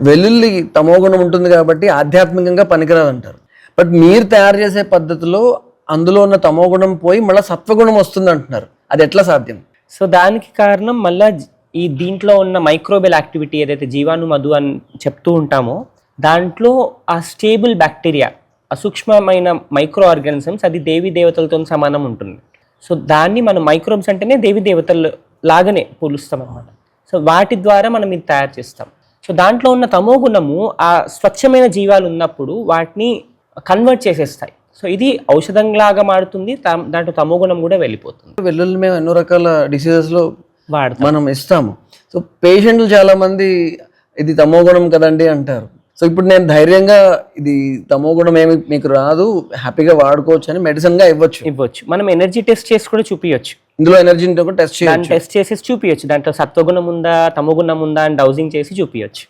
వెల్లుల్లి తమో గుణం ఉంటుంది కాబట్టి ఆధ్యాత్మికంగా పనికిరాదు అంటారు. బట్ మీరు తయారు చేసే పద్ధతిలో అందులో ఉన్న తమో గుణం పోయి మళ్ళీ సత్వగుణం వస్తుంది అంటున్నారు. అది ఎట్లా సాధ్యం? సో దానికి కారణం మళ్ళా ఈ దీంట్లో ఉన్న మైక్రోబియల్ యాక్టివిటీ ఏదైతే జీవాణు మధు అని చెప్తూ ఉంటామో దాంట్లో ఆ స్టేబుల్ బ్యాక్టీరియా, ఆ సూక్ష్మమైన మైక్రో ఆర్గానిజమ్స్, అది దేవీ దేవతలతో సమానం ఉంటుంది. సో దాన్ని మనం మైక్రోబ్స్ అంటేనే దేవీ దేవతలు లాగానే పోలుస్తాం అన్నమాట. సో వాటి ద్వారా మనం ఇది తయారు చేస్తాం. సో దాంట్లో ఉన్న తమో గుణము ఆ స్వచ్ఛమైన జీవాలు ఉన్నప్పుడు వాటిని కన్వర్ట్ చేసేస్తాయి. సో ఇది ఔషధంలాగా మారుతుంది, దాంట్లో తమో గుణం కూడా వెళ్ళిపోతుంది. వెల్లుల్లి మేము ఎన్నో రకాల డిసీజెస్లో వాడతాం, మనం ఇస్తాము. సో పేషెంట్లు చాలా మంది ఇది తమో గుణం కదండి అంటారు. సో ఇప్పుడు నేను ధైర్యంగా ఇది తమో గుణం ఏమి మీకు రాదు, హ్యాపీగా వాడుకోవచ్చు అని మెడిసిన్గా ఇవ్వచ్చు. మనం ఎనర్జీ టెస్ట్ చేసి కూడా చూపించచ్చు. ఇందులో ఎనర్జీ టెస్ట్ చేసి చూపించచ్చు, దాంట్లో సత్వగుణం ఉందా తమో గుణం ఉందా అని డౌజింగ్ చేసి చూపించచ్చు.